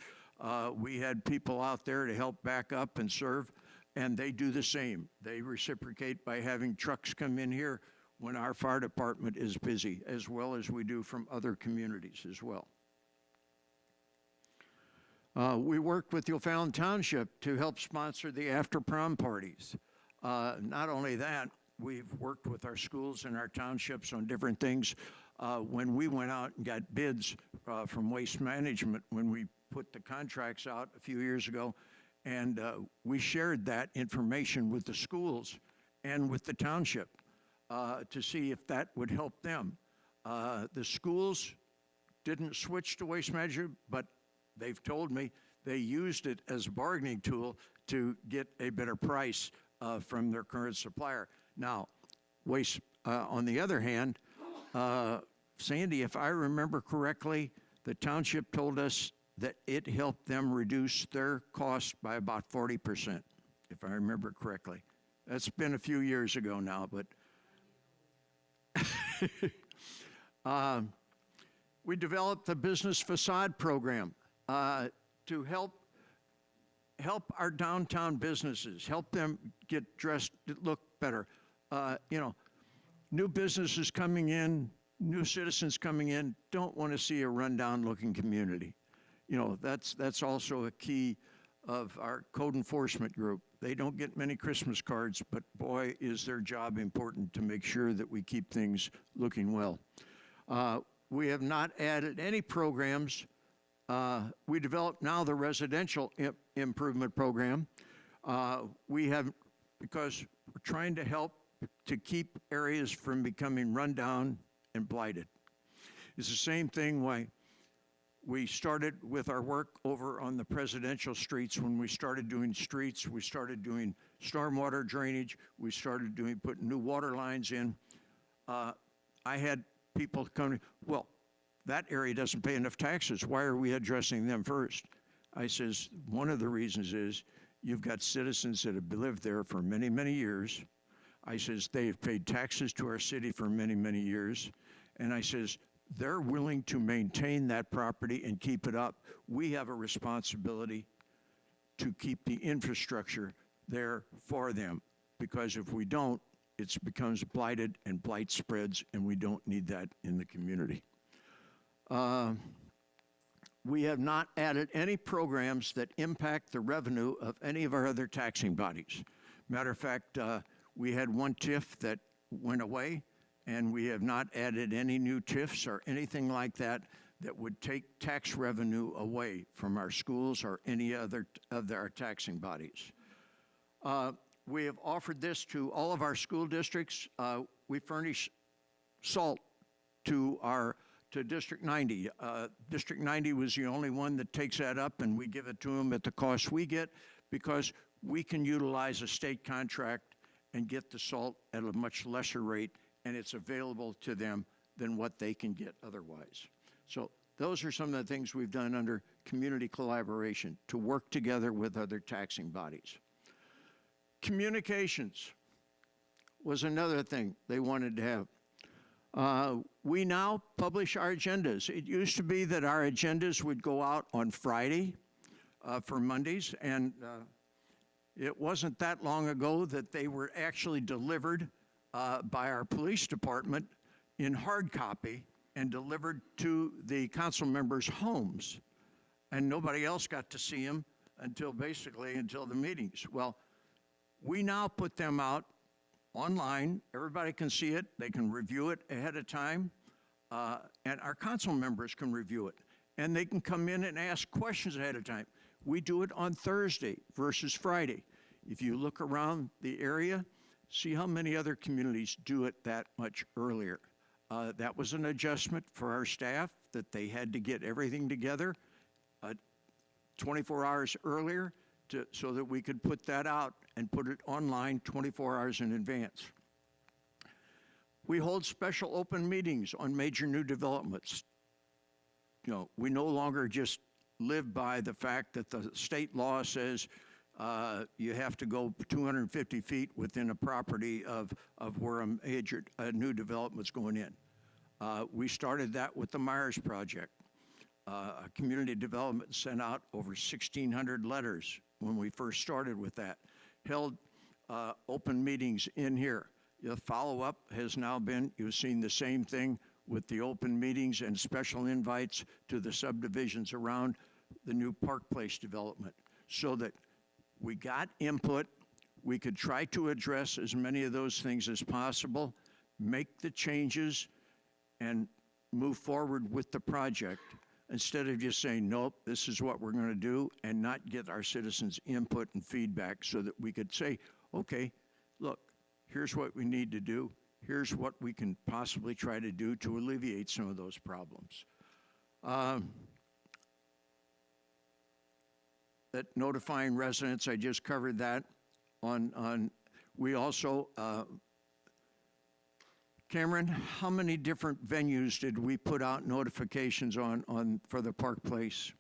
We had people out there to help back up and serve, and they do the same. They reciprocate by having trucks come in here when our fire department is busy, as well as we do from other communities as well. We worked with O'Fallon Township to help sponsor the after-prom parties. Not only that, we've worked with our schools and our townships on different things. When we went out and got bids from Waste Management, when we put the contracts out a few years ago, and we shared that information with the schools and with the township to see if that would help them. The schools didn't switch to Waste Management, but they've told me they used it as a bargaining tool to get a better price from their current supplier. Now, Waste, on the other hand, Sandy, if I remember correctly, the township told us that it helped them reduce their cost by about 40%, if I remember correctly. That's been a few years ago now, but we developed the business facade program to help our downtown businesses, help them get dressed, look better. New businesses coming in, new citizens coming in, don't want to see a rundown looking community. That's also a key of our code enforcement group. They don't get many Christmas cards, but boy, is their job important to make sure that we keep things looking well. We have not added any programs. We developed now the residential improvement program. Because we're trying to help to keep areas from becoming run down and blighted. It's the same thing why we started with our work over on the presidential streets. When we started doing streets, we started doing stormwater drainage, we started putting new water lines in. I had people come, well, that area doesn't pay enough taxes. Why are we addressing them first? I says, one of the reasons is you've got citizens that have lived there for many, many years. I says, they have paid taxes to our city for many, many years. And I says, they're willing to maintain that property and keep it up. We have a responsibility to keep the infrastructure there for them, because if we don't, it becomes blighted and blight spreads, and we don't need that in the community. We have not added any programs that impact the revenue of any of our other taxing bodies. Matter of fact, we had one TIF that went away, and we have not added any new TIFs or anything like that that would take tax revenue away from our schools or any other of our taxing bodies. We have offered this to all of our school districts. We furnish salt to District 90. District 90 was the only one that takes that up, and we give it to them at the cost we get, because we can utilize a state contract and get the salt at a much lesser rate, and it's available to them than what they can get otherwise. So those are some of the things we've done under community collaboration to work together with other taxing bodies. Communications was another thing they wanted to have. We now publish our agendas. It used to be that our agendas would go out on Friday for Mondays, and it wasn't that long ago that they were actually delivered by our police department in hard copy and delivered to the council members' homes. And nobody else got to see them until the meetings. Well, we now put them out online. Everybody can see it. They can review it ahead of time. And our council members can review it. And they can come in and ask questions ahead of time. We do it on Thursday versus Friday. If you look around the area, see how many other communities do it that much earlier. That was an adjustment for our staff, that they had to get everything together 24 hours earlier so that we could put that out and put it online 24 hours in advance. We hold special open meetings on major new developments. We no longer just live by the fact that the state law says you have to go 250 feet within a property of where a new development's going in. We started that with the Myers Project. Community development sent out over 1,600 letters when we first started with that. Held open meetings in here. The follow-up has now been, you've seen the same thing with the open meetings and special invites to the subdivisions around the new Park Place development, so that we got input, we could try to address as many of those things as possible, make the changes, and move forward with the project, instead of just saying, nope, this is what we're going to do, and not get our citizens' input and feedback, so that we could say, okay, look, here's what we need to do, here's what we can possibly try to do to alleviate some of those problems. That notifying residents, I just covered that. We also, Cameron, how many different venues did we put out notifications on for the Park Place?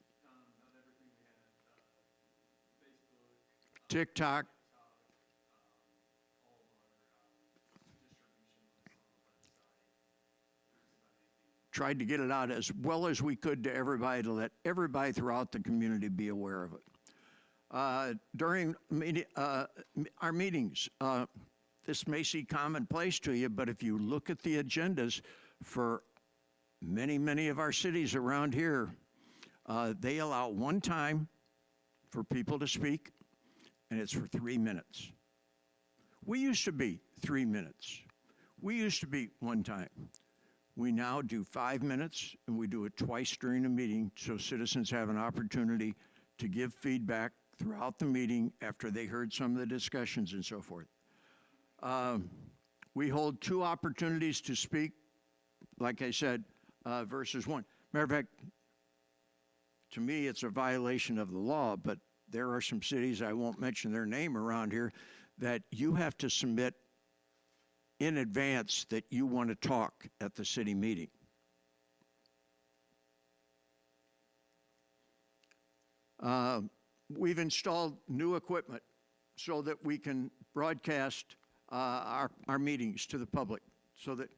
TikTok. Tried to get it out as well as we could to everybody, to let everybody throughout the community be aware of it. During our meetings, this may seem commonplace to you, but if you look at the agendas for many of our cities around here, they allow one time for people to speak, and it's for 3 minutes. We used to be 3 minutes. We used to be one time. We now do 5 minutes, and we do it twice during the meeting, so citizens have an opportunity to give feedback throughout the meeting after they heard some of the discussions and so forth. We hold 2 opportunities to speak, like I said, versus 1. Matter of fact, to me, it's a violation of the law, but there are some cities, I won't mention their name around here, that you have to submit in advance that you want to talk at the city meeting. We've installed new equipment so that we can broadcast our meetings to the public, so that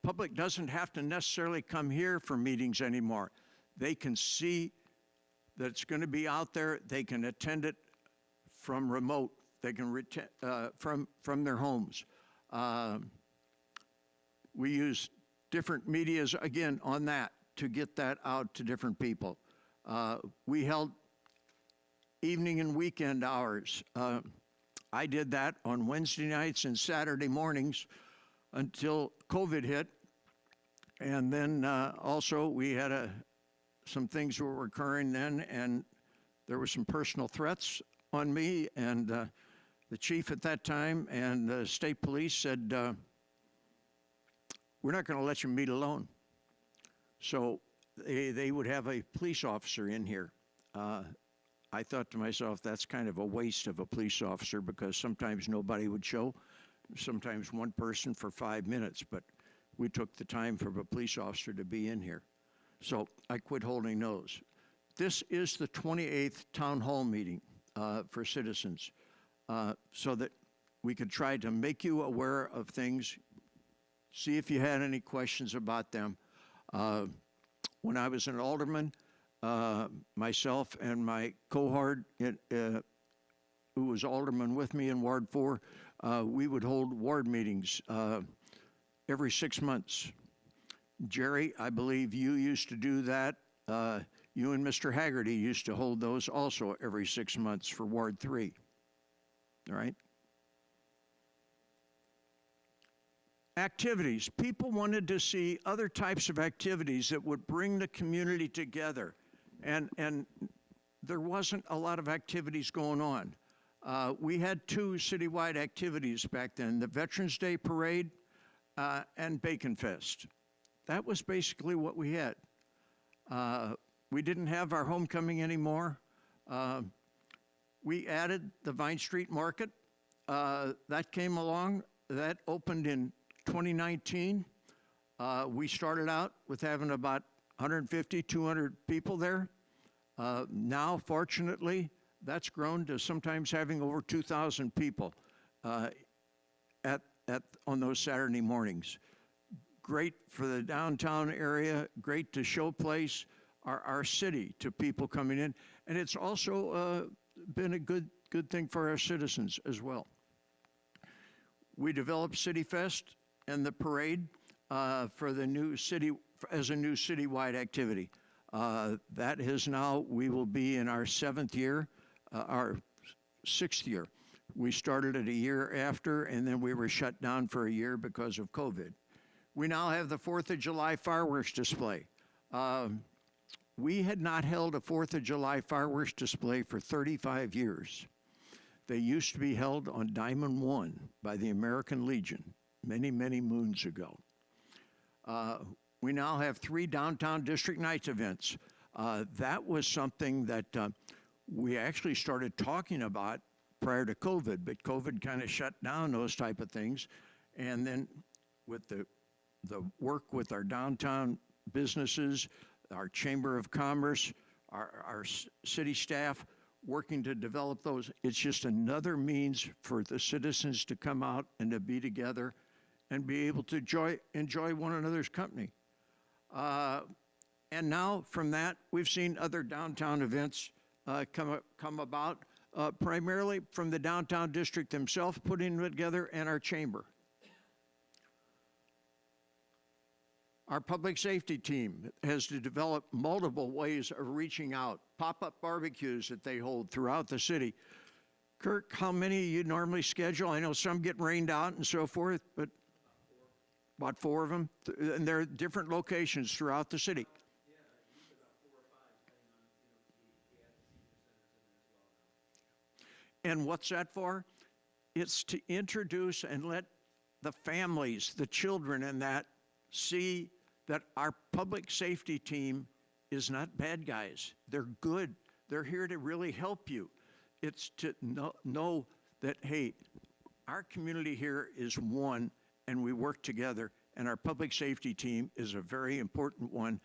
public doesn't have to necessarily come here for meetings anymore. They can see that it's going to be out there. They can attend it from remote. They can from their homes. We use different medias, again, on that to get that out to different people. We held evening and weekend hours. I did that on Wednesday nights and Saturday mornings until COVID hit. And then also we had some things were occurring then, and there were some personal threats on me, and the chief at that time and the state police said, we're not going to let you meet alone. So they would have a police officer in here. I thought to myself, that's kind of a waste of a police officer, because sometimes nobody would show, sometimes one person for 5 minutes, but we took the time for a police officer to be in here. So I quit holding those. This is the 28th town hall meeting for citizens, so that we could try to make you aware of things, see if you had any questions about them. When I was an alderman, myself and my cohort, who was alderman with me in Ward 4, we would hold ward meetings every 6 months. Jerry, I believe you used to do that. You and Mr. Haggerty used to hold those also every 6 months for Ward 3. All right? Activities. People wanted to see other types of activities that would bring the community together. And there wasn't a lot of activities going on. We had 2 citywide activities back then, the Veterans Day Parade and Bacon Fest. That was basically what we had. We didn't have our homecoming anymore. We added the Vine Street Market. That came along. That opened in 2019. We started out with having about 150, 200 people there. Now, fortunately, that's grown to sometimes having over 2,000 people on those Saturday mornings. great for the downtown area, great to showplace our city to people coming in. And it's also been a good thing for our citizens as well. We developed City Fest and the parade for the new city, as a new citywide activity. That is now, we will be in our 7th year, our 6th year. We started it a year after, and then we were shut down for a year because of COVID. We now have the 4th of July fireworks display. We had not held a 4th of July fireworks display for 35 years. They used to be held on Diamond One by the American Legion many, many moons ago. We now have 3 downtown district nights events. That was something that we actually started talking about prior to COVID, but COVID kind of shut down those type of things. And then with the work with our downtown businesses, our Chamber of Commerce, our city staff working to develop those, it's just another means for the citizens to come out and to be together and be able to enjoy one another's company. And now from that, we've seen other downtown events come about, primarily from the downtown district themselves putting it together and our chamber. Our public safety team has to develop multiple ways of reaching out, pop-up barbecues that they hold throughout the city. Kirk, how many you normally schedule? I know some get rained out and so forth, but about 4 of them, and they're at different locations throughout the city. Yeah, usually about 4 or 5, depending on, we add the senior centers in there as well now. And what's that for? It's to introduce and let the families, the children in that, see that our public safety team is not bad guys. They're good. They're here to really help you. It's to know that, hey, our community here is one and we work together, and our public safety team is a very important one.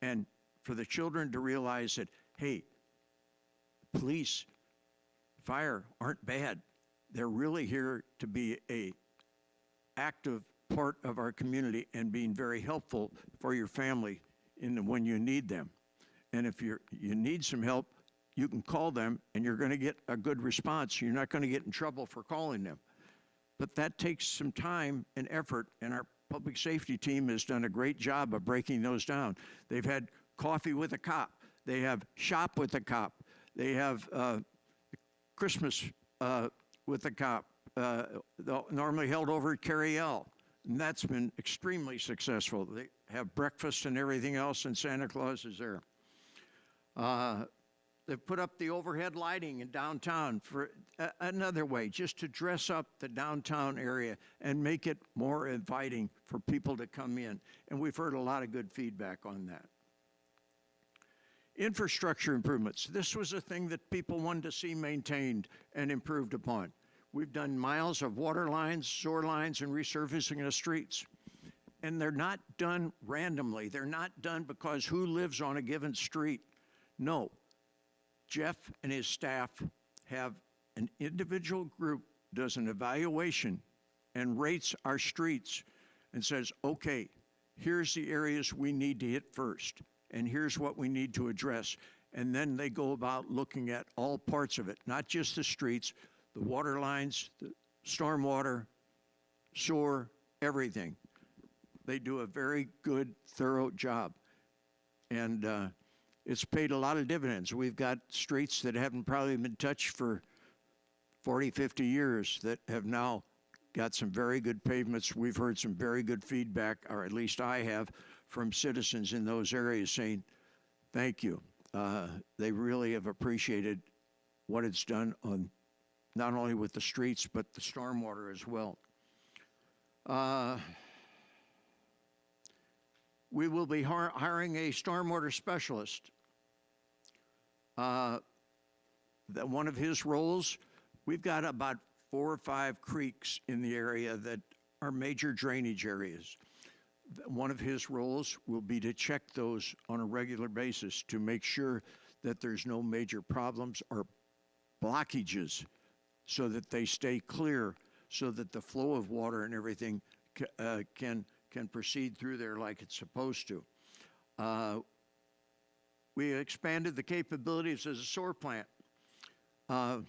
And for the children to realize that, hey, police, fire aren't bad. They're really here to be a active part of our community and being very helpful for your family when you need them. And if you need some help, you can call them and you're going to get a good response. You're not going to get in trouble for calling them. But that takes some time and effort, and our public safety team has done a great job of breaking those down. They've had coffee with a cop. They have shop with a cop. They have Christmas with a cop, normally held over at Carriel. And that's been extremely successful. They have breakfast and everything else, and Santa Claus is there. They've put up the overhead lighting in downtown for another way, just to dress up the downtown area and make it more inviting for people to come in. And we've heard a lot of good feedback on that. Infrastructure improvements. This was a thing that people wanted to see maintained and improved upon. We've done miles of water lines, sewer lines, and resurfacing of streets. And they're not done randomly. They're not done because who lives on a given street. No. Jeff and his staff have an individual group, does an evaluation and rates our streets and says, okay, here's the areas we need to hit first, and here's what we need to address. And then they go about looking at all parts of it, not just the streets, the water lines, the stormwater, sewer, everything. They do a very good, thorough job. And it's paid a lot of dividends. We've got streets that haven't probably been touched for 40, 50 years that have now got some very good pavements. We've heard some very good feedback, or at least I have, from citizens in those areas saying, thank you. They really have appreciated what it's done on not only with the streets, but the stormwater as well. We will be hiring a stormwater specialist. One of his roles, we've got about 4 or 5 creeks in the area that are major drainage areas. One of his roles will be to check those on a regular basis to make sure that there's no major problems or blockages, so that they stay clear, so that the flow of water and everything can can proceed through there like it's supposed to. We expanded the capabilities as a sewer plant. You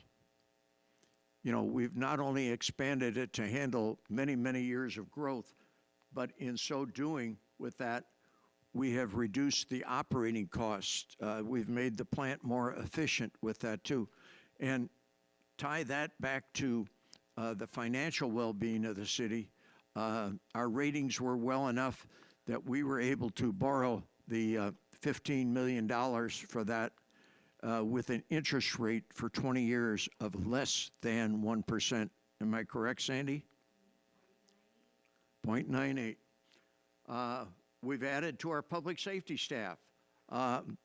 know, we've not only expanded it to handle many, many years of growth, but in so doing with that, we have reduced the operating costs. We've made the plant more efficient with that too. And tie that back to the financial well-being of the city. Our ratings were well enough that we were able to borrow the $15 million for that with an interest rate for 20 years of less than 1%. Am I correct, Sandy? 0.98. We've added to our public safety staff. I'm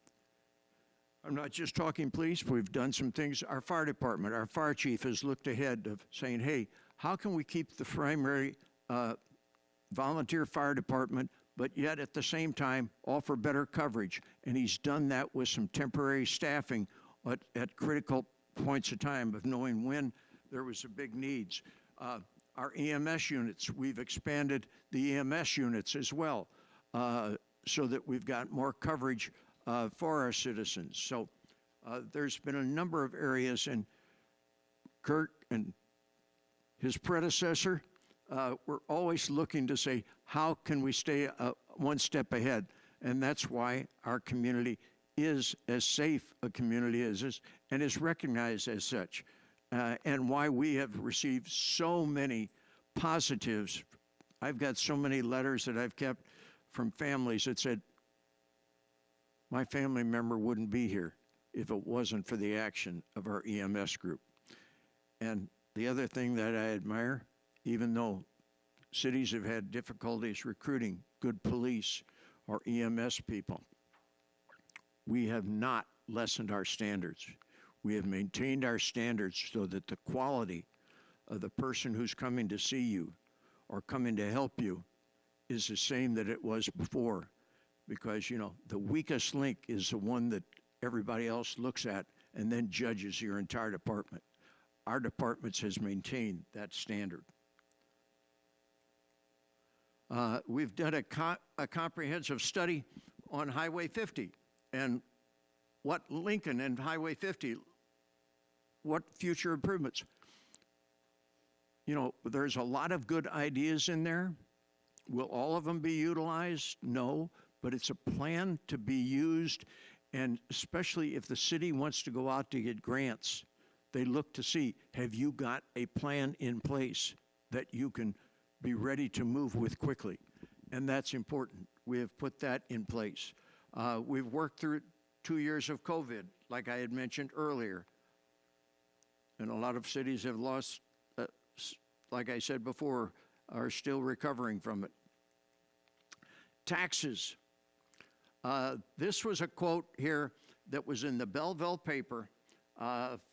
not just talking police, we've done some things. Our fire department, our fire chief has looked ahead of saying, hey, how can we keep the primary volunteer fire department, but yet at the same time offer better coverage? And he's done that with some temporary staffing at critical points of time of knowing when there was a big needs. Our EMS units, we've expanded the EMS units as well so that we've got more coverage for our citizens. So there's been a number of areas, and Kurt and his predecessor were always looking to say, how can we stay one step ahead? And that's why our community is as safe a community as this and is recognized as such. And why we have received so many positives. I've got so many letters that I've kept from families that said, my family member wouldn't be here if it wasn't for the action of our EMS group. And the other thing that I admire, even though cities have had difficulties recruiting good police or EMS people, we have not lessened our standards. We have maintained our standards so that the quality of the person who's coming to see you or coming to help you is the same that it was before. Because, you know, the weakest link is the one that everybody else looks at and then judges your entire department. Our departments has maintained that standard. We've done a comprehensive study on Highway 50 and what Lincoln and Highway 50, what future improvements. You know, there's a lot of good ideas in there. Will all of them be utilized? No, but it's a plan to be used, and especially if the city wants to go out to get grants, they look to see, have you got a plan in place that you can be ready to move with quickly? And that's important. We have put that in place. We've worked through 2 years of COVID, like I had mentioned earlier. And a lot of cities have lost, like I said before, are still recovering from it. Taxes. This was a quote here that was in the Belleville paper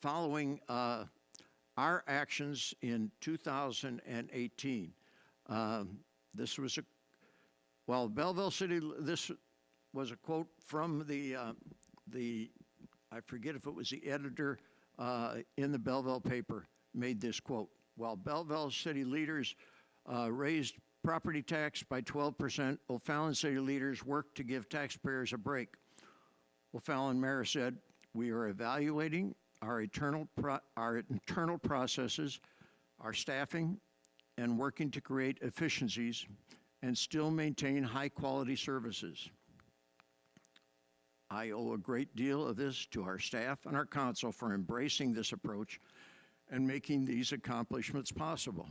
following our actions in 2018. This was a, well, Belleville City, this was a quote from the I forget if it was the editor in the Belleville paper made this quote. While Belleville City leaders raised property tax by 12%, O'Fallon City leaders worked to give taxpayers a break. O'Fallon mayor said, we are evaluating our internal processes, our staffing, and working to create efficiencies and still maintain high-quality services. I owe a great deal of this to our staff and our council for embracing this approach and making these accomplishments possible.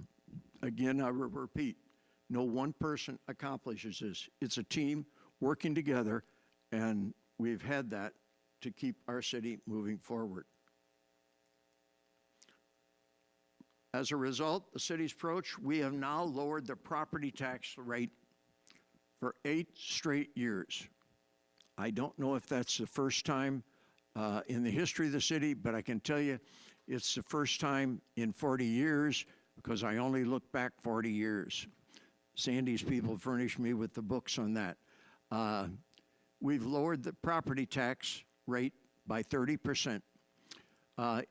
Again, I will repeat, no one person accomplishes this. It's a team working together, and we've had that to keep our city moving forward. As a result, the city's approach, we have now lowered the property tax rate for 8 straight years. I don't know if that's the first time in the history of the city, but I can tell you it's the first time in 40 years because I only look back 40 years. Sandy's people furnished me with the books on that. We've lowered the property tax rate by 30%.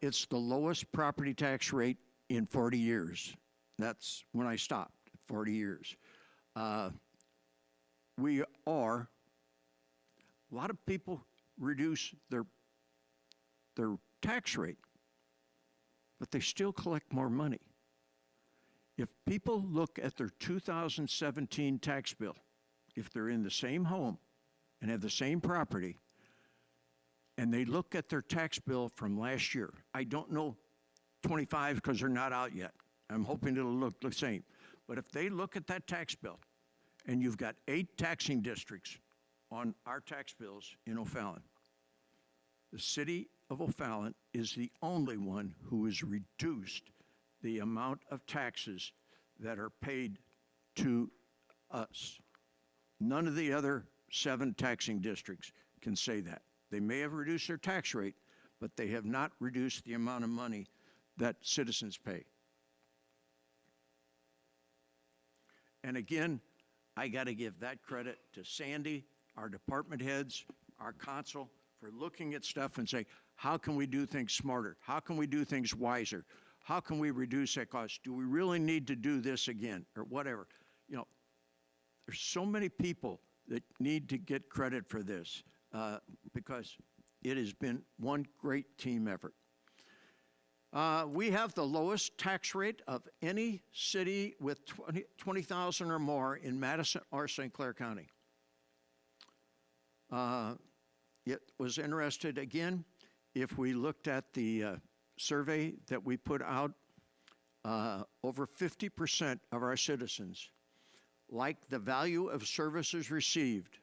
It's the lowest property tax rate in 40 years. That's when I stopped, 40 years. we are, a lot of people reduce their tax rate, but they still collect more money. If people look at their 2017 tax bill, if they're in the same home and have the same property, and they look at their tax bill from last year, I don't know 25 because they're not out yet. I'm hoping it'll look the same. But if they look at that tax bill, and you've got 8 taxing districts on our tax bills in O'Fallon, the city of O'Fallon is the only one who has reduced the amount of taxes that are paid to us. None of the other 7 taxing districts can say that. They may have reduced their tax rate, but they have not reduced the amount of money that citizens pay. And again, I got to give that credit to Sandy, our department heads, our consul, for looking at stuff and say, how can we do things smarter? How can we do things wiser? How can we reduce that cost? Do we really need to do this again or whatever? You know, there's so many people that need to get credit for this because it has been one great team effort. We have the lowest tax rate of any city with 20,000 or more in Madison or St. Clair County. It was interested again, if we looked at the survey that we put out, over 50% of our citizens like the value of services received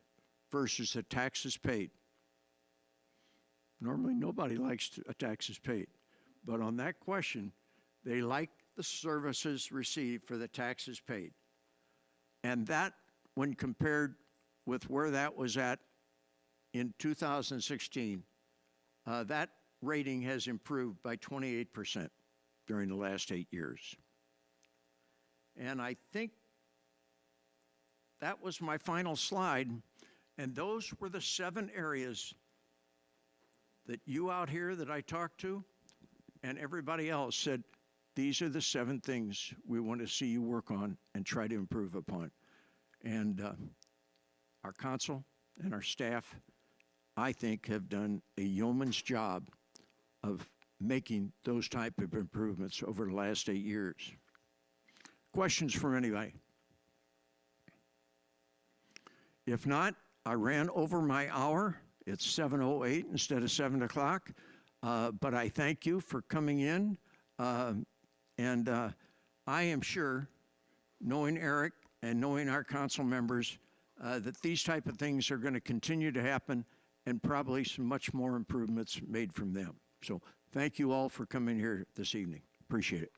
versus the taxes paid. Normally, nobody likes taxes paid. But on that question, they like the services received for the taxes paid. And that, when compared with where that was at in 2016, that rating has improved by 28% during the last 8 years. And I think that was my final slide. And those were the 7 areas that you out here that I talked to and everybody else said, these are the 7 things we want to see you work on and try to improve upon. And our consul and our staff, I think, have done a yeoman's job of making those type of improvements over the last 8 years. Questions from anybody? If not, I ran over my hour. It's 7:08 instead of 7 o'clock. But I thank you for coming in. And I am sure, knowing Eric and knowing our council members, that these type of things are going to continue to happen and probably some much more improvements made from them. So thank you all for coming here this evening. Appreciate it.